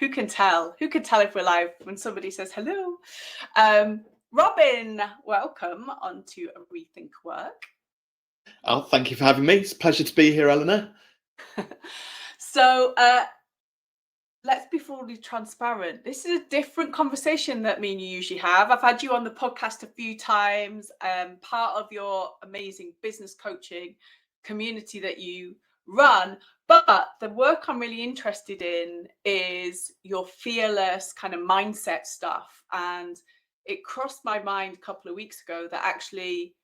Who can tell? Who can tell if we're live when somebody says hello? Robin, welcome onto A Rethink Work. Oh, thank you for having me. It's a pleasure to be here, Eleanor. So let's be fully transparent. This is a different conversation that me and you usually have. I've had you on the podcast a few times, part of your amazing business coaching community that you run. But the work I'm really interested in is your fearless kind of mindset stuff. And it crossed my mind a couple of weeks ago that actually,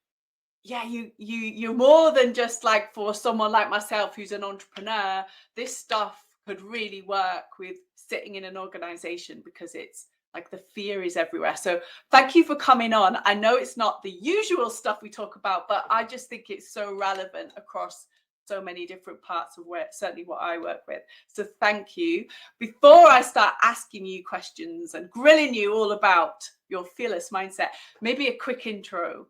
yeah, you're more than just like, for someone like myself who's an entrepreneur, this stuff could really work with sitting in an organization, because it's like the fear is everywhere. So thank you for coming on. I know it's not the usual stuff we talk about, but I just think it's so relevant across so many different parts of work, certainly what I work with. So thank you. Before I start asking you questions and grilling you all about your fearless mindset, maybe a quick intro.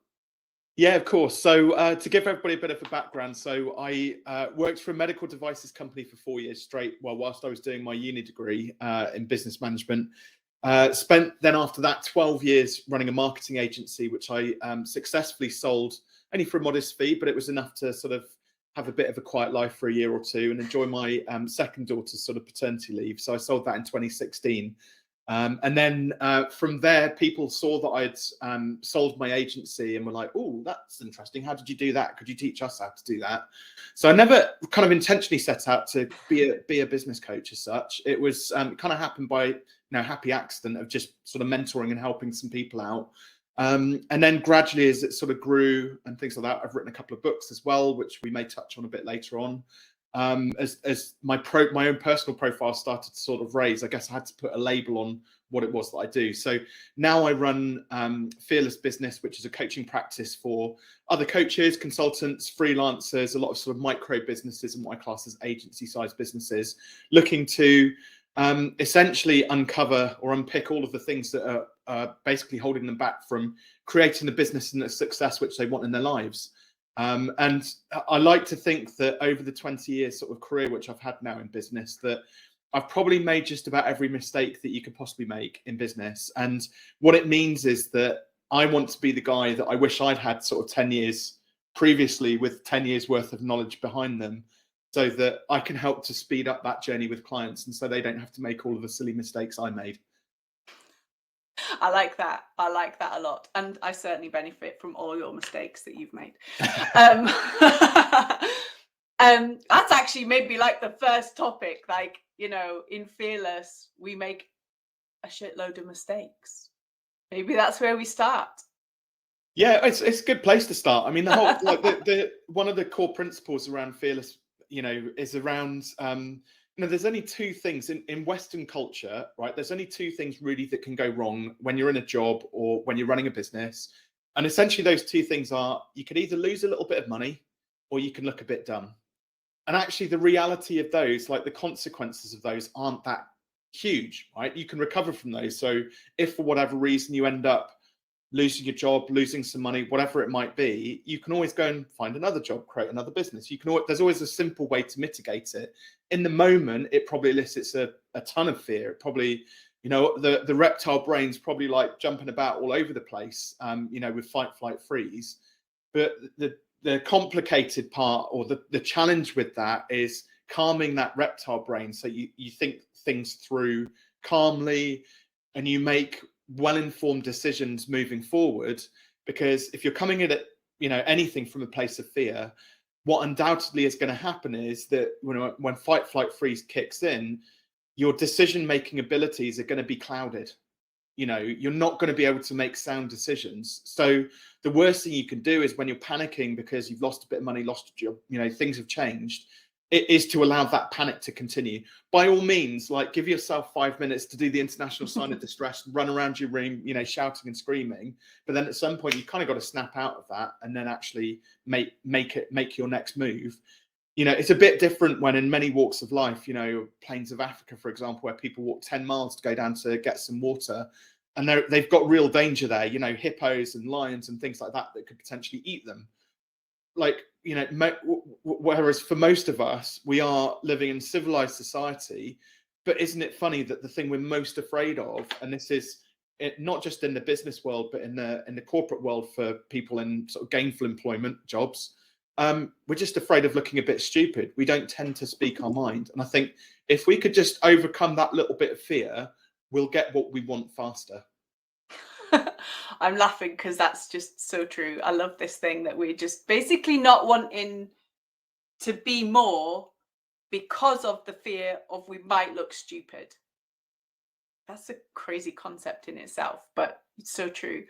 Yeah, of course. So to give everybody a bit of a background, so I worked for a medical devices company for 4 years straight, whilst I was doing my uni degree in business management. Spent then after that 12 years running a marketing agency, which I successfully sold, only for a modest fee, but it was enough to sort of have a bit of a quiet life for a year or two and enjoy my second daughter's sort of paternity leave. So I sold that in 2016. And then from there, people saw that I'd sold my agency and were like, oh, that's interesting. How did you do that? Could you teach us how to do that? So I never kind of intentionally set out to be a business coach as such. It was kind of happened by happy accident of just sort of mentoring and helping some people out. And then gradually, as it sort of grew and things like that, I've written a couple of books as well, which we may touch on a bit later on. As my own personal profile started to sort of raise, I guess I had to put a label on what it was that I do. So now I run Fearless Business, which is a coaching practice for other coaches, consultants, freelancers, a lot of sort of micro businesses and what I class as agency-sized businesses, looking to essentially uncover or unpick all of the things that are basically holding them back from creating the business and the success which they want in their lives. And I like to think that over the 20 years sort of career which I've had now in business, that I've probably made just about every mistake that you could possibly make in business. And what it means is that I want to be the guy that I wish I'd had sort of 10 years previously, with 10 years worth of knowledge behind them, so that I can help to speed up that journey with clients, and so they don't have to make all of the silly mistakes I made. I like that. I like that a lot. And I certainly benefit from all your mistakes that you've made. That's actually maybe like the first topic, like, in Fearless, we make a shitload of mistakes. Maybe that's where we start. Yeah, it's a good place to start. I mean, the whole, like the one of the core principles around Fearless, is around, there's only two things in Western culture, right? There's only two things really that can go wrong when you're in a job or when you're running a business. And essentially those two things are, you could either lose a little bit of money or you can look a bit dumb. And actually the reality of those, like the consequences of those, aren't that huge, right? You can recover from those. So if for whatever reason you end up losing your job, losing some money, whatever it might be, you can always go and find another job, create another business. There's always a simple way to mitigate it. In the moment, it probably elicits a ton of fear. It probably, the reptile brain's probably like jumping about all over the place, with fight, flight, freeze. But the complicated part, or the challenge with that, is calming that reptile brain, so you think things through calmly and you make well-informed decisions moving forward. Because if you're coming at it, anything from a place of fear, what undoubtedly is going to happen is that when fight, flight, freeze kicks in, your decision-making abilities are going to be clouded. You're not going to be able to make sound decisions. So the worst thing you can do is, when you're panicking because you've lost a bit of money, lost a job, things have changed, it is to allow that panic to continue. By all means, like, give yourself 5 minutes to do the international sign of distress, run around your room, shouting and screaming. But then at some point, you kind of got to snap out of that and then actually make your next move. It's a bit different when in many walks of life, Plains of Africa, for example, where people walk 10 miles to go down to get some water, and they've got real danger there, hippos and lions and things like that could potentially eat them. Like, whereas for most of us, we are living in civilized society But isn't it funny that the thing we're most afraid of, and this is it, not just in the business world, but in the corporate world for people in sort of gainful employment jobs, we're just afraid of looking a bit stupid. We don't tend to speak our mind. And I think if we could just overcome that little bit of fear, we'll get what we want faster. I'm laughing because that's just so true. I love this thing that we're just basically not wanting to be more because of the fear of we might look stupid. That's a crazy concept in itself, but it's so true.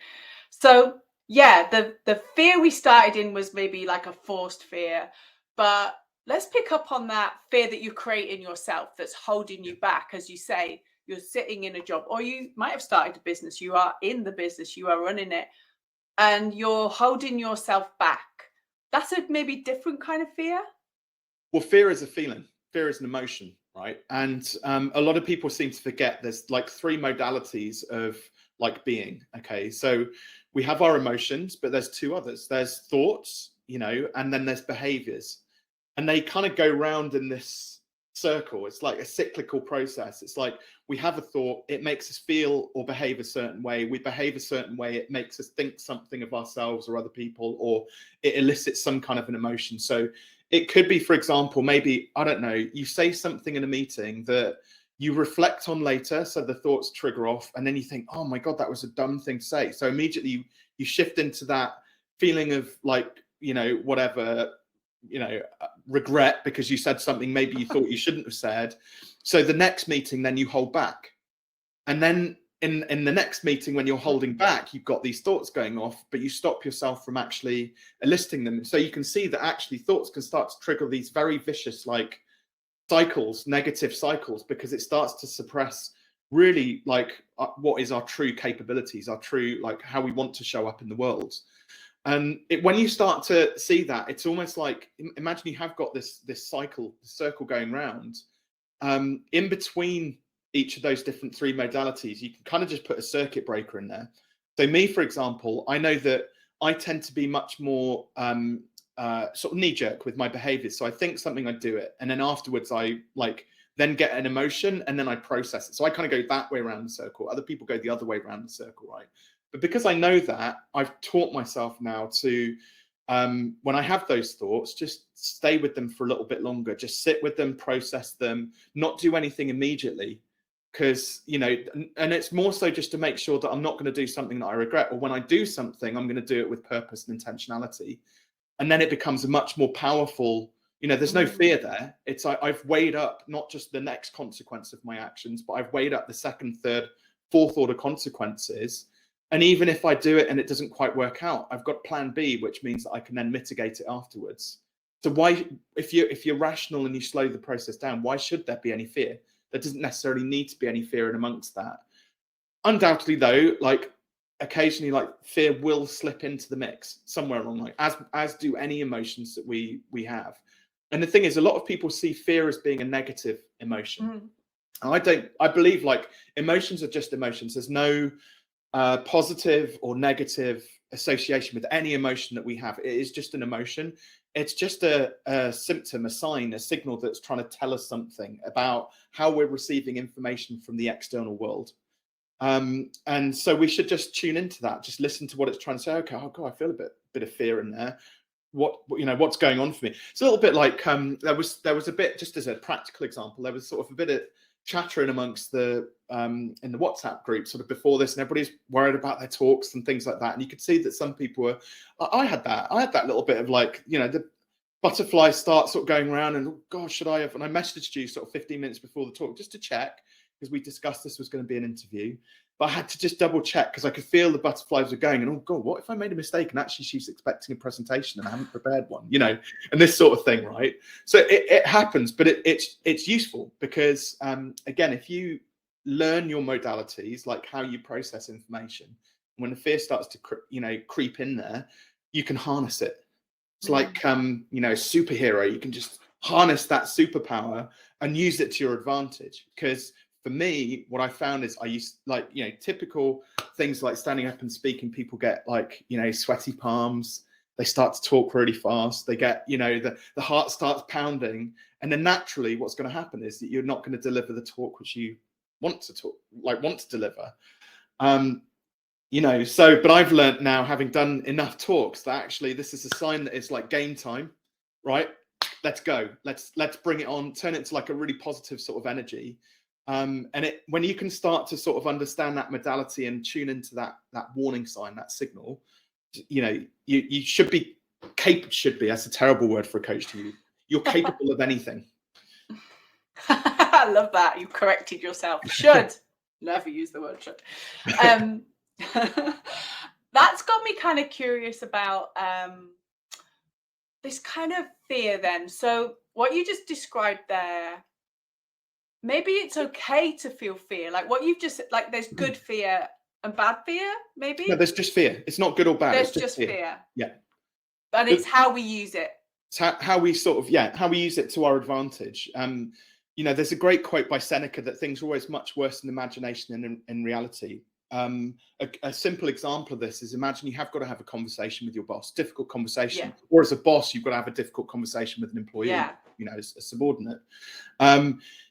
So yeah, the fear we started in was maybe like a forced fear, but let's pick up on that fear that you create in yourself that's holding you back. As you say, you're sitting in a job, or you might have started a business, you are in the business, you are running it, and you're holding yourself back. That's a maybe different kind of fear. Well, fear is a feeling, fear is an emotion, right? And a lot of people seem to forget there's like three modalities of like being. Okay, so we have our emotions, but there's two others. There's thoughts, and then there's behaviors, and they kind of go round in this circle. It's like a cyclical process. It's like we have a thought, it makes us feel or behave a certain way. We behave a certain way, it makes us think something of ourselves or other people, or it elicits some kind of an emotion. So it could be, for example, maybe, I don't know, you say something in a meeting that you reflect on later, so the thoughts trigger off, and then you think, oh my God, that was a dumb thing to say. So immediately you shift into that feeling of like, whatever, regret because you said something maybe you thought you shouldn't have said. So the next meeting, then you hold back. And then in the next meeting, when you're holding back, you've got these thoughts going off, but you stop yourself from actually eliciting them. So you can see that actually thoughts can start to trigger these very vicious like cycles, negative cycles, because it starts to suppress really like what is our true capabilities, our true like how we want to show up in the world. And when you start to see that, it's almost like, imagine you have got this circle going round. In between each of those different three modalities, you can kind of just put a circuit breaker in there. So me, for example, I know that I tend to be much more sort of knee-jerk with my behaviors. So I think something, I do it, and then afterwards I like then get an emotion and then I process it. So I kind of go that way around the circle. Other people go the other way around the circle, right? But because I know that, I've taught myself now to, when I have those thoughts, just stay with them for a little bit longer, just sit with them, process them, not do anything immediately. Because, and it's more so just to make sure that I'm not going to do something that I regret, or when I do something, I'm going to do it with purpose and intentionality. And then it becomes a much more powerful, there's no fear there. It's I've weighed up not just the next consequence of my actions, but I've weighed up the second, third, fourth order consequences. And even if I do it and it doesn't quite work out, I've got plan B, which means that I can then mitigate it afterwards. So why, if you're rational and you slow the process down, why should there be any fear? There doesn't necessarily need to be any fear in amongst that. Undoubtedly, though, like occasionally, like fear will slip into the mix somewhere along, like as do any emotions that we have. And the thing is, a lot of people see fear as being a negative emotion. And I believe like emotions are just emotions. There's no positive or negative association with any emotion that we have. It is just an emotion. It's just a symptom, a sign, a signal that's trying to tell us something about how we're receiving information from the external world. And so we should just tune into that, just listen to what it's trying to say. Okay, oh God, I feel a bit of fear in there. What's going on for me? It's a little bit like there was a bit, just as a practical example, there was sort of a bit of chattering amongst the in the WhatsApp group sort of before this, and everybody's worried about their talks and things like that. And you could see that some people were, I had that little bit of like, the butterflies start sort of going around and, oh God, should I have? And I messaged you sort of 15 minutes before the talk just to check, because we discussed this was going to be an interview. But I had to just double check because I could feel the butterflies were going, and oh God, what if I made a mistake and actually she's expecting a presentation and I haven't prepared one, and this sort of thing, right? So it happens, but it's useful because again, if you learn your modalities, like how you process information, when the fear starts to creep in there, you can harness it. It's like a superhero. You can just harness that superpower and use it to your advantage. Because for me, what I found is I used typical things like standing up and speaking, people get like, sweaty palms. they start to talk really fast, they get, you know, the heart starts pounding, and then naturally what's going to happen is that you're not going to deliver the talk which you want to deliver. You know, so, but I've learned now, having done enough talks, that actually this is a sign that it's like game time, right? Let's go. Let's bring it on, turn it into like a really positive sort of energy. And when you can start to sort of understand that modality and tune into that warning sign, that signal, you know, you should be that's a terrible word for a coach to use. You're capable of anything. I love that. You corrected yourself. Should never use the word should. That's got me kind of curious about this kind of fear then. So what you just described there, maybe it's okay to feel fear. Like what you've just, like there's good fear and bad fear, maybe? No, there's just fear. It's not good or bad. There's just fear. Yeah. And it's how we use it. It's how we sort of, how we use it to our advantage. You know, there's a great quote by Seneca that things are always much worse in imagination than in reality. A simple example of this is, imagine you have got to have a conversation with your boss, difficult conversation, or as a boss, you've got to have a difficult conversation with an employee, you know, as a subordinate.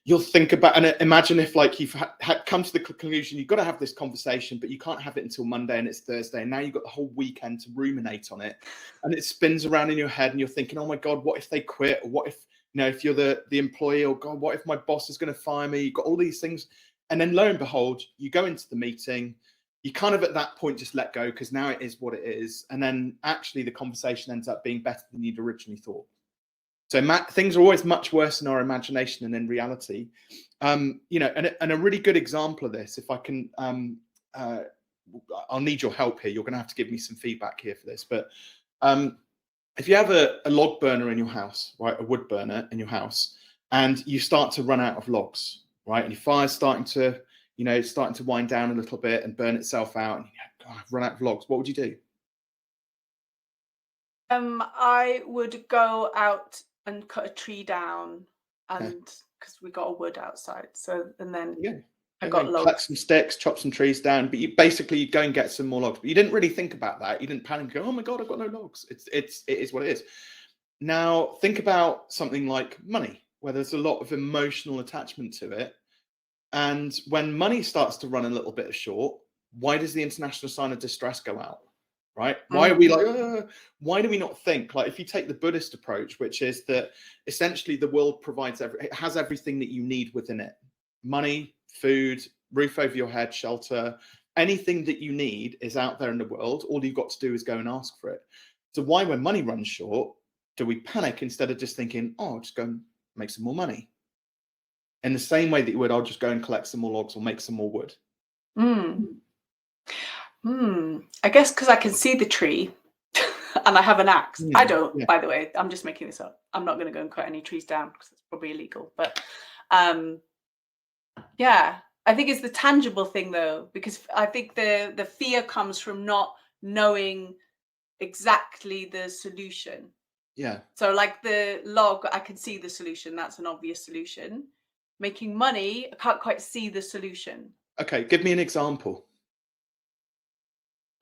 You'll think about, and imagine if like you've had come to the conclusion, you've got to have this conversation, but you can't have it until Monday and it's Thursday. And now you've got the whole weekend to ruminate on it, and it spins around in your head and you're thinking, oh my God, what if they quit? Or what if, you know, if you're the employee, or God, what if my boss is going to fire me? You've got all these things. And then lo and behold, you go into the meeting, you kind of at that point just let go, because now it is what it is. And then actually the conversation ends up being better than you'd originally thought. So things are always much worse in our imagination than in reality. You know, and a really good example of this, if I can, I'll need your help here. You're going to have to give me some feedback here for this. But if you have a log burner in your house, right, a wood burner in your house, and you start to run out of logs, right, and your fire's starting to, you know, starting to wind down a little bit and burn itself out, and you run out of logs, what would you do? I would go out and cut a tree down, and because we got a wood outside, so, and then I got logs. Cut some sticks, chop some trees down, but you basically go and get some more logs. But you didn't really think about that. You didn't panic and go, oh my God, I've got no logs. It is what it is. Now think about something like money, where there's a lot of emotional attachment to it. And when money starts to run a little bit short, why does the international sign of distress go out? Right? Why are we like, why do we not think, like, if you take the Buddhist approach, which is that essentially the world provides it has everything that you need within it: money, food, roof over your head, shelter, anything that you need is out there in the world. All you've got to do is go and ask for it. So why, when money runs short, do we panic instead of just thinking, oh, I'll just go and make some more money? In the same way that you would, I'll just go and collect some more logs or make some more wood. I guess because I can see the tree and I have an axe. I don't, by the way, I'm just making this up. I'm not going to go and cut any trees down because it's probably illegal. But yeah, I think it's the tangible thing though, because I think the fear comes from not knowing exactly the solution. Yeah. So like the log, I can see the solution. That's an obvious solution. Making money, I can't quite see the solution. Okay, give me an example.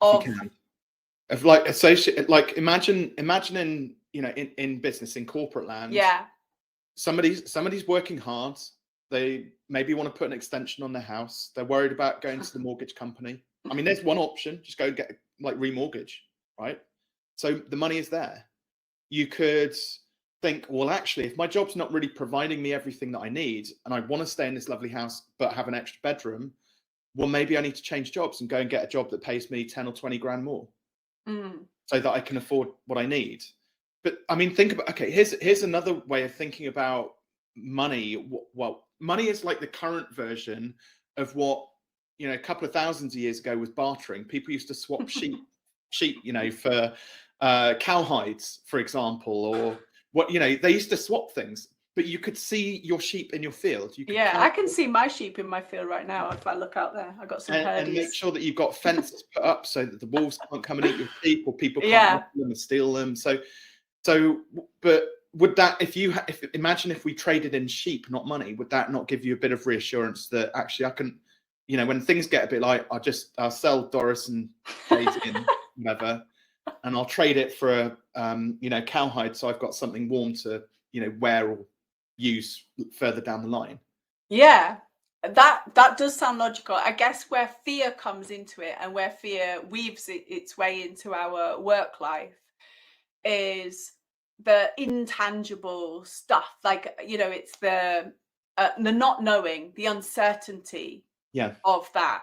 Of like associate, like imagine in, you know, in business, in corporate land. Somebody's working hard. They maybe want to put an extension on their house. They're worried about going to the mortgage company. I mean, there's one option: just go and get like remortgage, right? So the money is there. You could think, well, actually, if my job's not really providing me everything that I need, and I want to stay in this lovely house but have an extra bedroom, well, maybe I need to change jobs and go and get a job that pays me 10 or 20 grand more, so that I can afford what I need. But I mean, think about, okay, here's another way of thinking about money. Well, money is like the current version of what, you know, a couple of thousands of years ago was bartering. People used to swap sheep, you know, for cow hides, for example, or what, you know, they used to swap things. But you could see your sheep in your field. You could I can see my sheep in my field right now if I look out there. I got some herdies. And make sure that you've got fences put up so that the wolves can't come and eat your sheep, or people can't them and steal them. So, but would that, imagine if we traded in sheep, not money, would that not give you a bit of reassurance that actually I can, you know, when things get a bit like, I'll sell Doris and Daisy and whatever, and I'll trade it for a cowhide, so I've got something warm to wear or use further down the line. Yeah, that does sound logical. I guess where fear comes into it, and where fear weaves its way into our work life, is the intangible stuff. Like, it's the not knowing, the uncertainty Yeah. of that.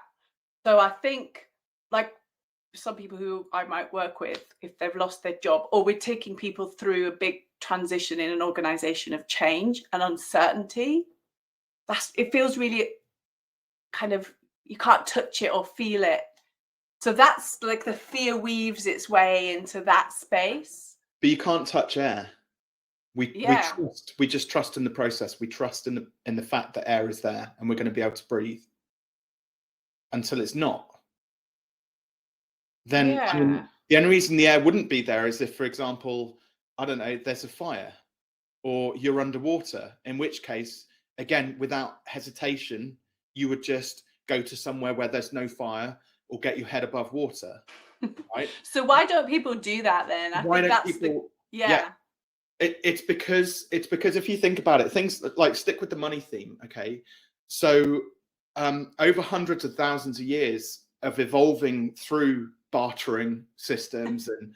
So I think, like, some people who I might work with, if they've lost their job, or we're taking people through a big transition in an organization of change and uncertainty, it feels really kind of, you can't touch it or feel it. So that's like the fear weaves its way into that space. But you can't touch air. We Yeah. trust. We just trust in the process. We trust in the fact that air is there and we're going to be able to breathe. Until it's not, then I mean, Yeah. the only reason the air wouldn't be there is if, for example, I don't know, there's a fire or you're underwater, in which case, again, without hesitation, you would just go to somewhere where there's no fire or get your head above water, right? So why don't people do that then? I Why think don't that's people? yeah. It's because if you think about it, things like, stick with the money theme, okay? So over hundreds of thousands of years of evolving through bartering systems, and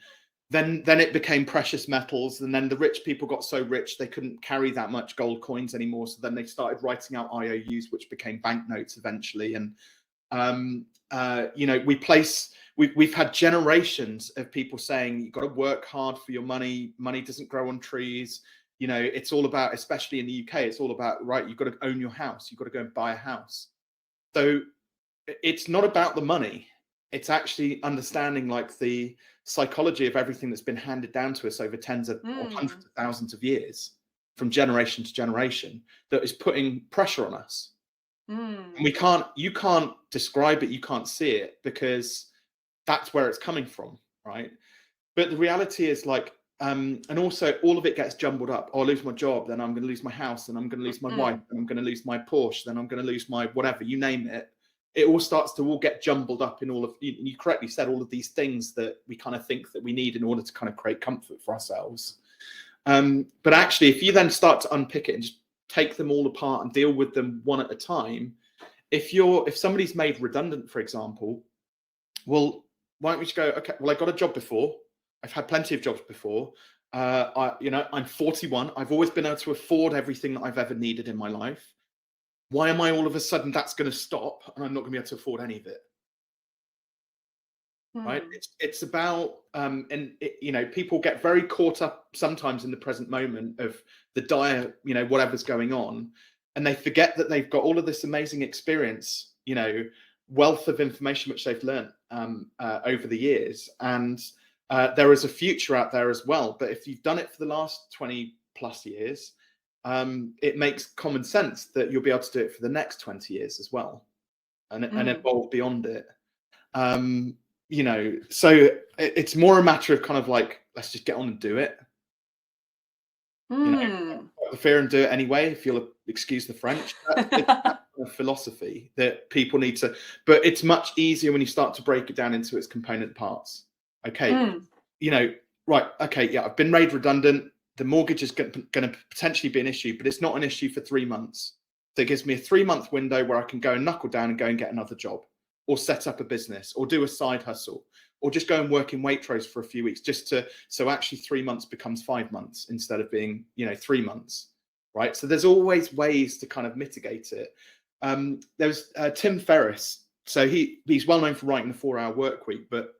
then it became precious metals, and then the rich people got so rich they couldn't carry that much gold coins anymore, so then they started writing out IOUs, which became banknotes eventually. And we've had generations of people saying you've got to work hard for your money. Money doesn't grow on trees. It's all about, especially in the UK, it's all about, right, you've got to own your house. You've got to go and buy a house. So it's not about the money. It's actually understanding like the psychology of everything that's been handed down to us over tens of or hundreds of thousands of years, from generation to generation, that is putting pressure on us. And you can't describe it, you can't see it, because that's where it's coming from, right? But the reality is, like, and also all of it gets jumbled up. Oh, I lose my job, then I'm going to lose my house, and I'm going to lose my wife, and I'm going to lose my Porsche, then I'm going to lose my whatever, you name it. It all starts to all get jumbled up in all of, you correctly said, all of these things that we kind of think that we need in order to kind of create comfort for ourselves. But actually, if you then start to unpick it and just take them all apart and deal with them one at a time, if somebody's made redundant, for example, well, why don't we just go, okay, well, I got a job before. I've had plenty of jobs before. I'm 41. I've always been able to afford everything that I've ever needed in my life. Why am I all of a sudden that's going to stop and I'm not going to be able to afford any of it? Right? It's about people get very caught up sometimes in the present moment of the dire, whatever's going on, and they forget that they've got all of this amazing experience, wealth of information which they've learned over the years, and there is a future out there as well. But if you've done it for the last 20 plus years, it makes common sense that you'll be able to do it for the next 20 years as well, and evolve beyond it. So it's more a matter of kind of like, let's just get on and do it. The fear and do it anyway, if you'll excuse the French. It's a philosophy that people need to, but it's much easier when you start to break it down into its component parts. Okay, right, okay, yeah, I've been made redundant. The mortgage is going to potentially be an issue, but it's not an issue for 3 months. So it gives me a 3-month window where I can go and knuckle down and go and get another job, or set up a business, or do a side hustle, or just go and work in Waitrose for a few weeks, so actually 3 months becomes 5 months instead of being 3 months, right? So there's always ways to kind of mitigate it. There's Tim Ferriss. So he's well known for writing the 4-Hour Work Week, but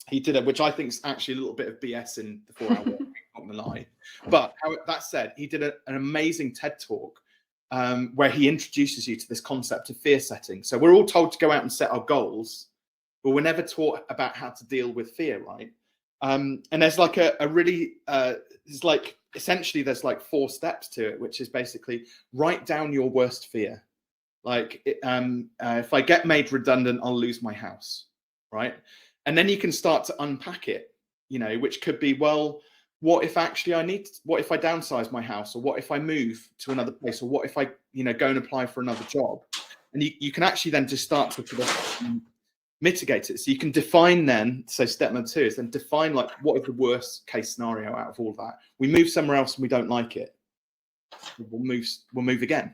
he did it, which I think is actually a little bit of BS in the 4-Hour Work Week, not gonna lie. But that said, he did an amazing TED talk where he introduces you to this concept of fear setting. So we're all told to go out and set our goals, but we're never taught about how to deal with fear, right? And there's like a really, essentially there's like 4 steps to it, which is basically write down your worst fear. Like, if I get made redundant, I'll lose my house, right? And then you can start to unpack it, which could be, well, what if actually what if I downsize my house, or what if I move to another place, or what if I, go and apply for another job? And you can actually then just start to mitigate it. So you can define then, so step number 2 is then define like what is the worst case scenario out of all that. We move somewhere else and we don't like it. We'll move again,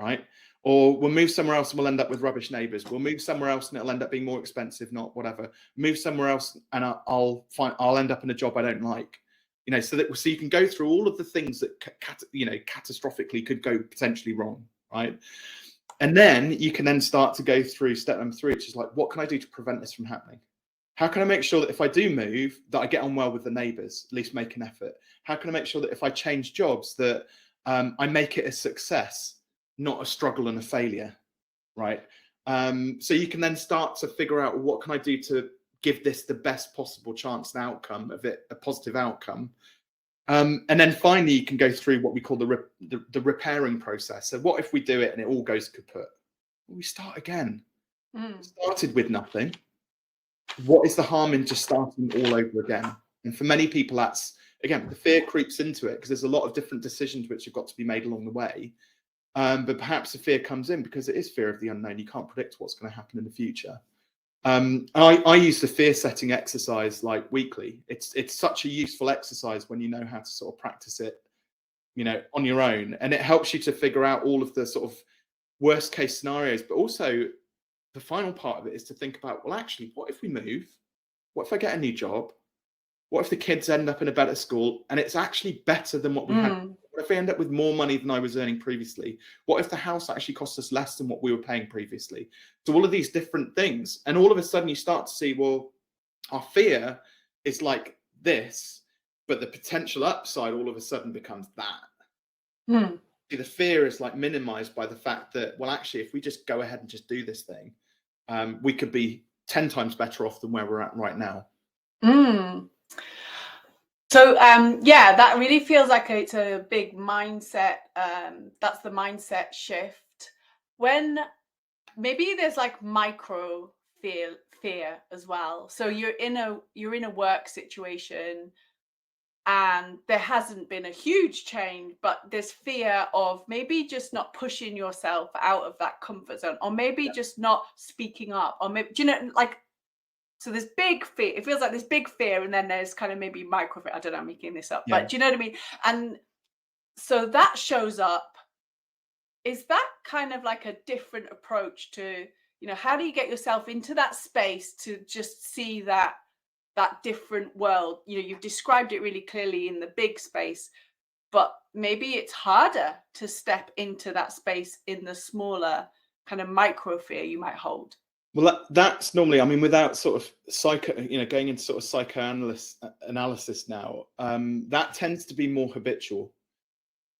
right? Or we'll move somewhere else and we'll end up with rubbish neighbours. We'll move somewhere else and it'll end up being more expensive, not whatever. Move somewhere else and I'll end up in a job I don't like. You know, so you can go through all of the things that catastrophically could go potentially wrong, right? And then you can then start to go through step number 3, which is like, what can I do to prevent this from happening? How can I make sure that if I do move, that I get on well with the neighbours, at least make an effort? How can I make sure that if I change jobs, that I make it a success, not a struggle and a failure, right? So you can then start to figure out, what can I do to give this the best possible chance and outcome of it, a positive outcome. And then finally, you can go through what we call the repairing process. So what if we do it and it all goes kaput? Well, we start again. Started with nothing. What is the harm in just starting all over again? And for many people, that's, again, the fear creeps into it because there's a lot of different decisions which have got to be made along the way. But perhaps the fear comes in because it is fear of the unknown. You can't predict what's going to happen in the future. I use the fear setting exercise like weekly. It's such a useful exercise when you know how to sort of practice it, you know, on your own, and it helps you to figure out all of the sort of worst case scenarios. But also, the final part of it is to think about, well, actually, what if we move? What if I get a new job? What if the kids end up in a better school and it's actually better than what we had? What if we end up with more money than I was earning previously? What if the house actually cost us less than what we were paying previously? So all of these different things. And all of a sudden you start to see, well, our fear is like this, but the potential upside all of a sudden becomes that. See, the fear is like minimized by the fact that, well, actually, if we just go ahead and just do this thing, we could be 10 times better off than where we're at right now. So yeah, that really feels like it's a big mindset. That's the mindset shift. When maybe there's like micro fear as well. So you're in a work situation and there hasn't been a huge change, but there's fear of maybe just not pushing yourself out of that comfort zone, or maybe just not speaking up, or maybe, do you know, like, so there's big fear. It feels like there's big fear, and then there's kind of maybe micro fear. I don't know, I'm making this up, but do you know what I mean? And so that shows up. Is that kind of like a different approach to, you know, how do you get yourself into that space to just see that different world? You know, you've described it really clearly in the big space, but maybe it's harder to step into that space in the smaller kind of micro fear you might hold. Well, that's normally, I mean, without sort of going into sort of psychoanalysis now, that tends to be more habitual.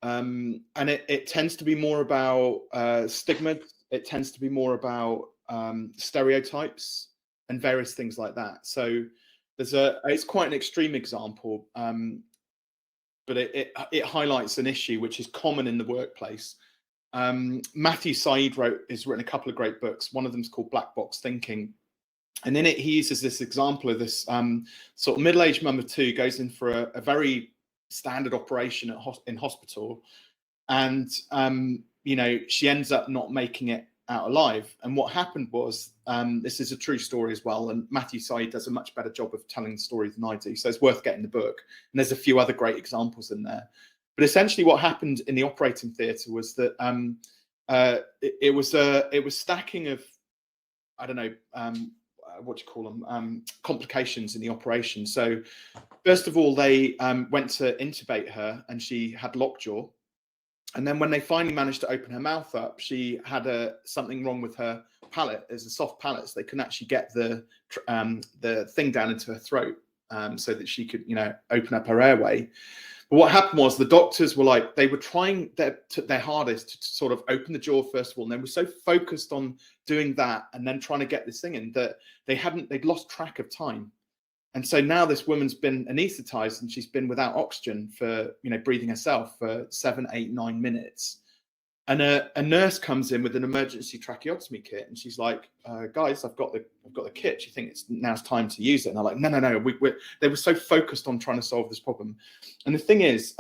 And it tends to be more about stigma. It tends to be more about stereotypes and various things like that. So it's quite an extreme example, but it highlights an issue which is common in the workplace. Matthew Said has written a couple of great books. One of them is called Black Box Thinking. And in it, he uses this example of this sort of middle-aged mum of 2 goes in for a very standard operation in hospital. And, you know, she ends up not making it out alive. And what happened was, this is a true story as well. And Matthew Said does a much better job of telling the story than I do. So it's worth getting the book. And there's a few other great examples in there. But essentially what happened in the operating theatre was that it was stacking of, I don't know, what do you call them, complications in the operation. So first of all, they went to intubate her and she had lockjaw. And then when they finally managed to open her mouth up, she had something wrong with her palate. There's a soft palate, so they couldn't actually get the thing down into her throat so that she could, you know, open up her airway. But what happened was the doctors were like, they were trying their hardest to sort of open the jaw first of all, and they were so focused on doing that and then trying to get this thing in that they'd lost track of time. And so now this woman's been anesthetized and she's been without oxygen for, you know, breathing herself for 7, 8, 9 minutes. And a nurse comes in with an emergency tracheotomy kit, and she's like, "Guys, I've got the kit. Do you think now's time to use it?" And they're like, "No. They were so focused on trying to solve this problem." And the thing is,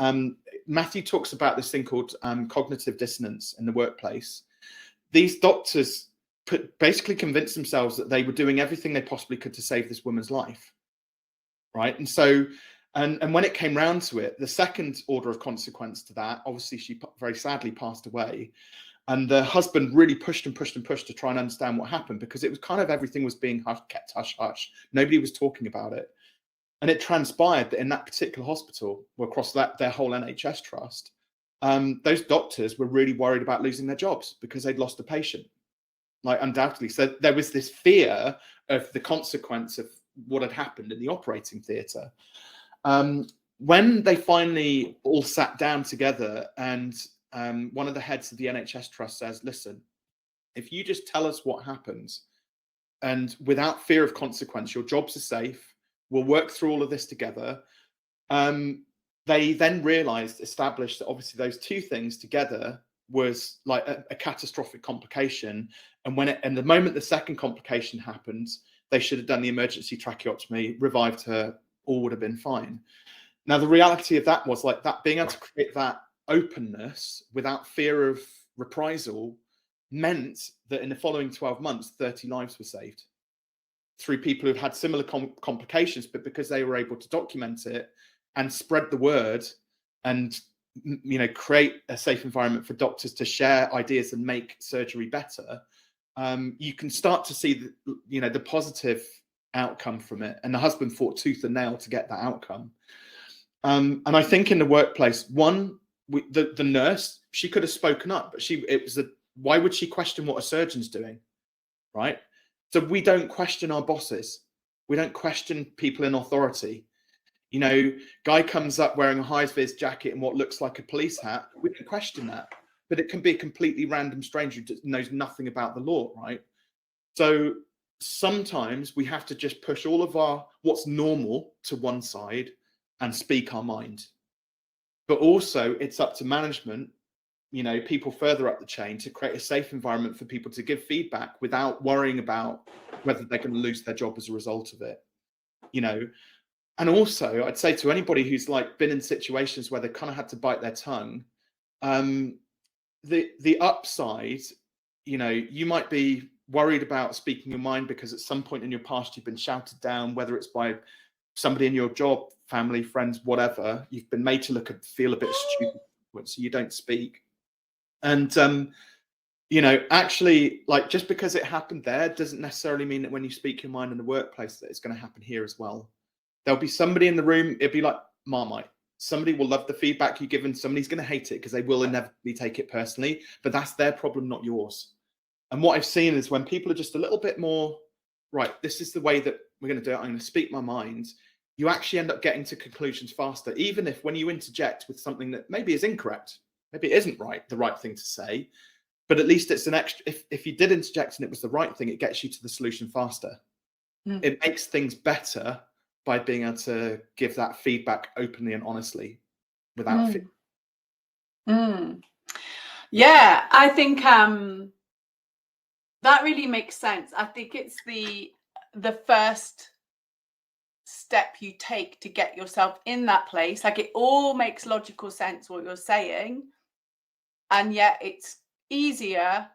Matthew talks about this thing called cognitive dissonance in the workplace. These doctors basically convinced themselves that they were doing everything they possibly could to save this woman's life, right? And so, and when it came round to it, the second order of consequence to that, obviously she very sadly passed away, and the husband really pushed and pushed and pushed to try and understand what happened, because it was kind of everything was being kept hush hush. Nobody was talking about it. And it transpired that in that particular hospital, or across their whole NHS trust, those doctors were really worried about losing their jobs because they'd lost a patient, like undoubtedly. So there was this fear of the consequence of what had happened in the operating theatre. When they finally all sat down together, and one of the heads of the NHS trust says, listen, if you just tell us what happens, and without fear of consequence, your jobs are safe, we'll work through all of this together. They then established that obviously those two things together was like a catastrophic complication. And the moment the second complication happened, they should have done the emergency tracheotomy, revived her, all would have been fine. Now, the reality of that was like that, being able to create that openness without fear of reprisal meant that in the following 12 months, 30 lives were saved through people who've had similar complications, but because they were able to document it and spread the word and, you know, create a safe environment for doctors to share ideas and make surgery better, you can start to see the positive outcome from it. And the husband fought tooth and nail to get that outcome. And I think in the workplace, the nurse, she could have spoken up, but why would she question what a surgeon's doing, right? So we don't question our bosses. We don't question people in authority. You know, guy comes up wearing a high-vis jacket and what looks like a police hat. We don't question that. But it can be a completely random stranger who knows nothing about the law, right? So sometimes we have to just push all of what's normal to one side and speak our mind. But also it's up to management, you know, people further up the chain, to create a safe environment for people to give feedback without worrying about whether they're going to lose their job as a result of it, you know. And also I'd say to anybody who's like been in situations where they kind of had to bite their tongue, the upside, you know, you might be worried about speaking your mind because at some point in your past you've been shouted down, whether it's by somebody in your job, family, friends, whatever. You've been made to feel a bit stupid, so you don't speak. And you know, actually, like, just because it happened there doesn't necessarily mean that when you speak your mind in the workplace that it's going to happen here as well. There'll be somebody in the room, it'll be like Marmite. Somebody will love the feedback you give, and somebody's going to hate it because they will inevitably take it personally, but that's their problem, not yours. And what I've seen is when people are just a little bit more, right, this is the way that we're going to do it, I'm going to speak my mind, you actually end up getting to conclusions faster, even if when you interject with something that maybe is incorrect, maybe it isn't the right thing to say, but at least it's an extra, if you did interject and it was the right thing, it gets you to the solution faster. It makes things better by being able to give that feedback openly and honestly without fear. Yeah, I think that really makes sense. I think it's the first step you take to get yourself in that place. Like, it all makes logical sense what you're saying, and yet it's easier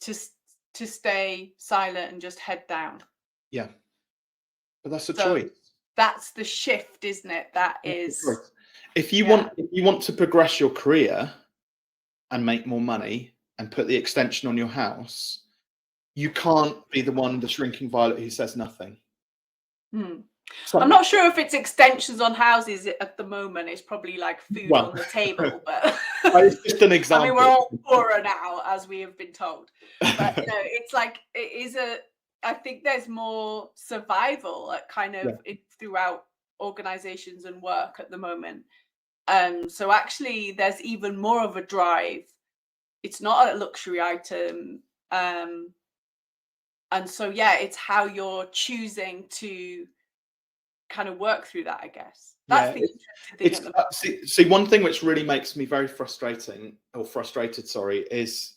to stay silent and just head down. Yeah, but that's a choice. That's the shift, isn't it? That is. If you want to progress your career and make more money and put the extension on your house, you can't be the shrinking violet who says nothing. So, I'm not sure if it's extensions on houses at the moment. It's probably like food on the table, but it's just an example. I mean, we're all poorer now, as we have been told. But you know, it's like it is I think there's more survival throughout organizations and work at the moment. So actually, there's even more of a drive. It's not a luxury item, and so it's how you're choosing to kind of work through that, I guess. That's the interesting thing. See, one thing which really makes me very frustrated, is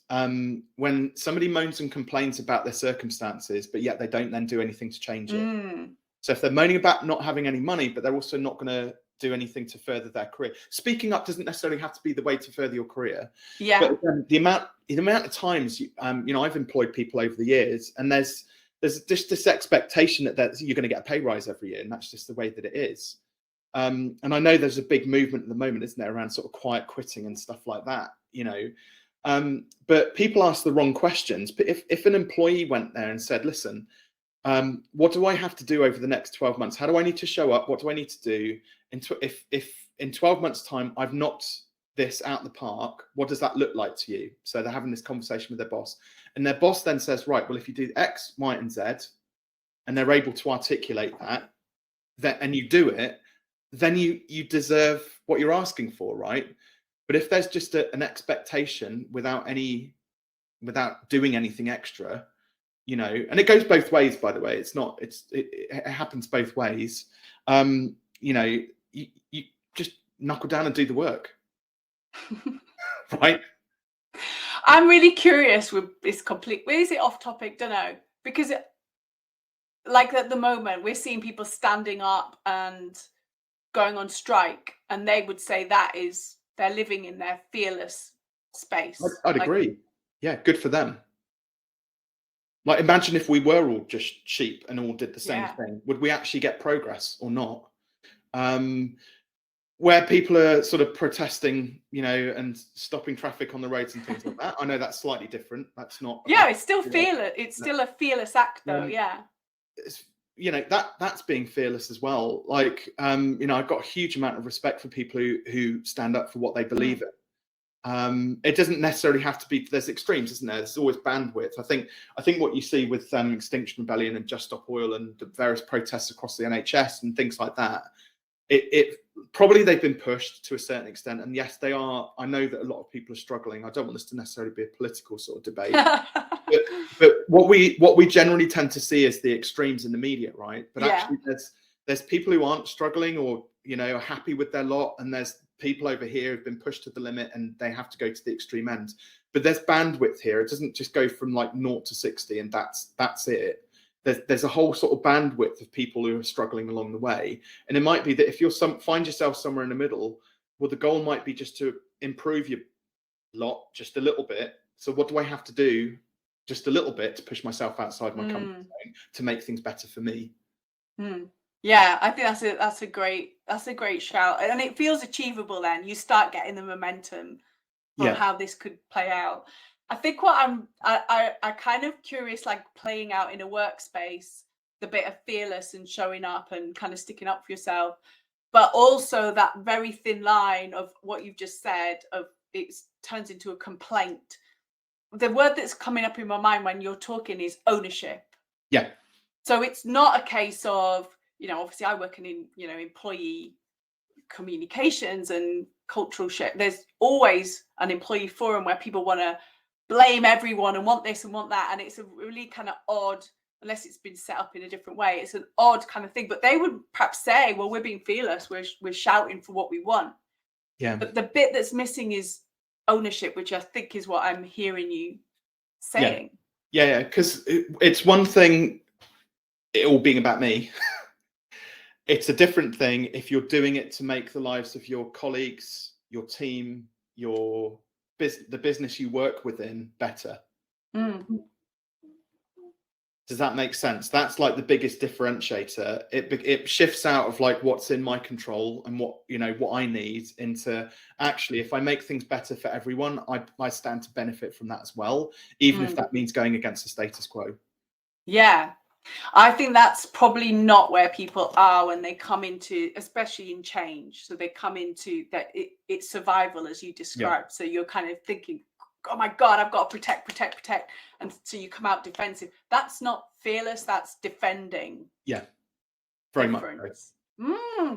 when somebody moans and complains about their circumstances, but yet they don't then do anything to change it. So if they're moaning about not having any money, but they're also not going to do anything to further their career. Speaking up doesn't necessarily have to be the way to further your career. Yeah. But the amount of times I've employed people over the years, and there's just this expectation that you're going to get a pay rise every year, and that's just the way that it is. And I know there's a big movement at the moment, isn't there, around sort of quiet quitting and stuff like that, but people ask the wrong questions. But if an employee went there and said, listen, what do I have to do over the next 12 months? How do I need to show up? What do I need to do? If in 12 months time, I've knocked this out the park, what does that look like to you? So they're having this conversation with their boss, and their boss then says, right, well, if you do X, Y, and Z, and they're able to articulate that, and you do it, then you deserve what you're asking for, right? But if there's just an expectation without doing anything extra, and it goes both ways, by the way. It happens both ways. You just knuckle down and do the work, right? I'm really curious with this is it off topic? Don't know, because like at the moment we're seeing people standing up and going on strike, and they would say that is they're living in their fearless space. I'd agree. Yeah, good for them. Like, imagine if we were all just sheep and all did the same thing. Would we actually get progress or not? Where people are sort of protesting, and stopping traffic on the roads and things like that. I know that's slightly different. That's not. Yeah, it's still fearless. It's still a fearless act, though. Yeah. It's, that's being fearless as well. Like, I've got a huge amount of respect for people who stand up for what they believe in. It doesn't necessarily have to be. There's extremes, isn't there? There's always bandwidth. I think what you see with Extinction Rebellion and Just Stop Oil and the various protests across the NHS and things like that, it probably they've been pushed to a certain extent, and yes, they are. I know that a lot of people are struggling. I don't want this to necessarily be a political sort of debate, but what we generally tend to see is the extremes in the media, right? But actually, there's people who aren't struggling or are happy with their lot, and there's people over here who've been pushed to the limit and they have to go to the extreme end. But there's bandwidth here. It doesn't just go from like 0 to 60 and that's it. There's a whole sort of bandwidth of people who are struggling along the way. And it might be that if find yourself somewhere in the middle, well, the goal might be just to improve your lot just a little bit. So what do I have to do just a little bit to push myself outside my comfort zone to make things better for me? Yeah, I think that's a great shout, and it feels achievable. Then you start getting the momentum for how this could play out. I think what I kind of curious, like playing out in a workspace, the bit of fearless and showing up and kind of sticking up for yourself, but also that very thin line of what you've just said of it turns into a complaint. The word that's coming up in my mind when you're talking is ownership. Yeah. So it's not a case of, obviously I work in, employee communications and cultural shit. There's always an employee forum where people want to blame everyone and want this and want that. And it's a really kind of odd, unless it's been set up in a different way, it's an odd kind of thing. But they would perhaps say, well, we're being fearless. We're shouting for what we want. Yeah. But the bit that's missing is ownership, which I think is what I'm hearing you saying. Yeah. Because it's one thing, it all being about me. It's a different thing if you're doing it to make the lives of your colleagues, your team, the business you work within better. Does that make sense? That's like the biggest differentiator. It shifts out of like what's in my control and what I need into actually, if I make things better for everyone, I stand to benefit from that as well, even if that means going against the status quo. Yeah. I think that's probably not where people are when they come into, especially in change. So they come into that it's survival, as you described. Yeah. So you're kind of thinking, oh my God, I've got to protect. And so you come out defensive. That's not fearless, that's defending. Yeah, very much.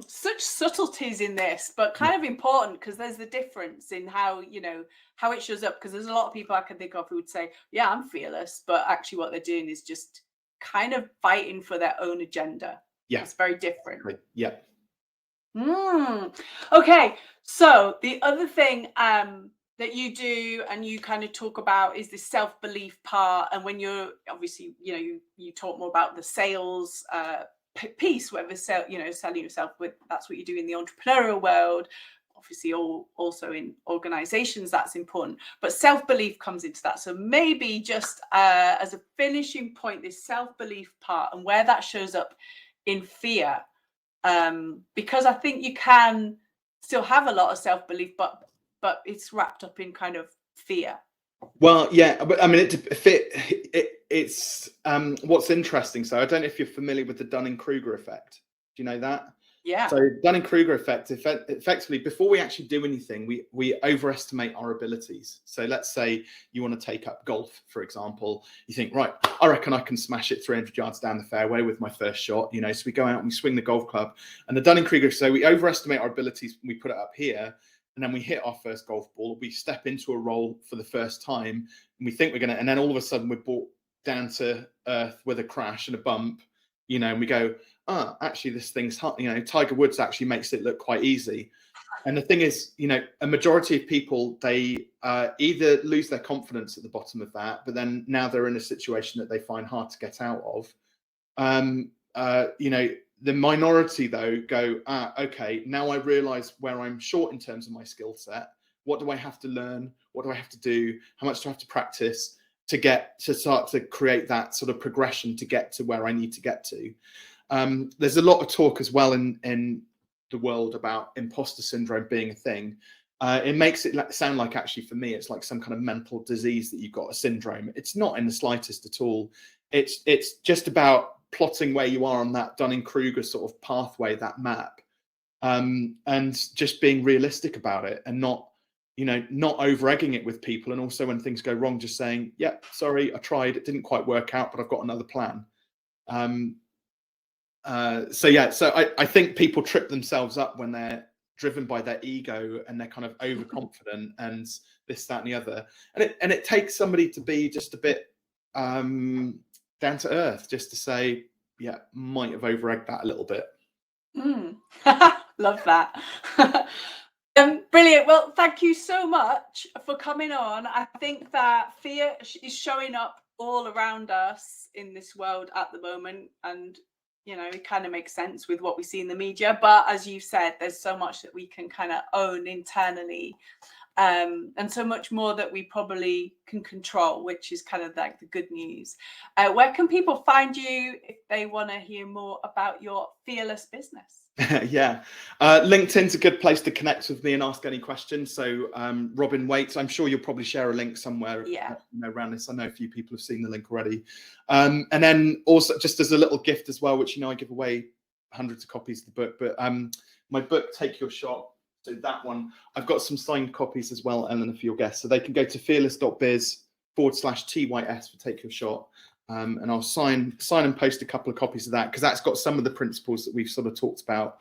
Such subtleties in this, but kind of important, because there's the difference in how it shows up. Because there's a lot of people I can think of who would say, yeah, I'm fearless, but actually what they're doing is just kind of fighting for their own agenda. Yeah, it's very different. Yeah. Okay, so the other thing that you do and you kind of talk about is the self-belief part. And when you're obviously you talk more about the sales piece, whether selling yourself with, that's what you do in the entrepreneurial world, obviously also in organizations, that's important, but self-belief comes into that. So maybe just as a finishing point, this self-belief part and where that shows up in fear, because I think you can still have a lot of self-belief, but it's wrapped up in kind of fear. Well, yeah, but I mean, it's what's interesting. So I don't know if you're familiar with the Dunning-Kruger effect. Do you know that? Yeah. So Dunning-Kruger effect, effectively, before we actually do anything, we overestimate our abilities. So let's say you want to take up golf, for example. You think, right, I reckon I can smash it 300 yards down the fairway with my first shot. So we go out and we swing the golf club. And the Dunning-Kruger, so we overestimate our abilities. We put it up here, and then we hit our first golf ball. We step into a roll for the first time, and we think we're going to, and then all of a sudden we're brought down to earth with a crash and a bump, and we go, actually this thing's hard. Tiger Woods actually makes it look quite easy. And the thing is, a majority of people, they either lose their confidence at the bottom of that, but then now they're in a situation that they find hard to get out of. The minority, though, go, okay, now I realize where I'm short in terms of my skill set. What do I have to learn? What do I have to do? How much do I have to practice to start to create that sort of progression to get to where I need to get to? There's a lot of talk as well in the world about imposter syndrome being a thing. It makes it sound like, actually, for me, it's like some kind of mental disease that you've got a syndrome. It's not in the slightest at all. It's just about plotting where you are on that Dunning-Kruger sort of pathway, that map, and just being realistic about it, and not over-egging it with people. And also when things go wrong, just saying, yeah, sorry, I tried, it didn't quite work out, but I've got another plan. So I think people trip themselves up when they're driven by their ego and they're kind of overconfident and this, that, and the other. And it takes somebody to be just a bit down to earth, just to say, yeah, might have over-egged that a little bit. Love that. Brilliant. Well, thank you so much for coming on. I think that fear is showing up all around us in this world at the moment, and it kind of makes sense with what we see in the media, but as you said, there's so much that we can kind of own internally, and so much more that we probably can control, which is kind of like the good news. Where can people find you if they want to hear more about your fearless business? Yeah, LinkedIn's a good place to connect with me and ask any questions. So Robin Waite, I'm sure you'll probably share a link somewhere around this. I know a few people have seen the link already. And then also, just as a little gift as well, which I give away hundreds of copies of the book, but my book, Take Your Shot, so that one, I've got some signed copies as well, Eleanor, for your guests. So they can go to fearless.biz/TYS for Take Your Shot. And I'll sign and post a couple of copies of that, because that's got some of the principles that we've sort of talked about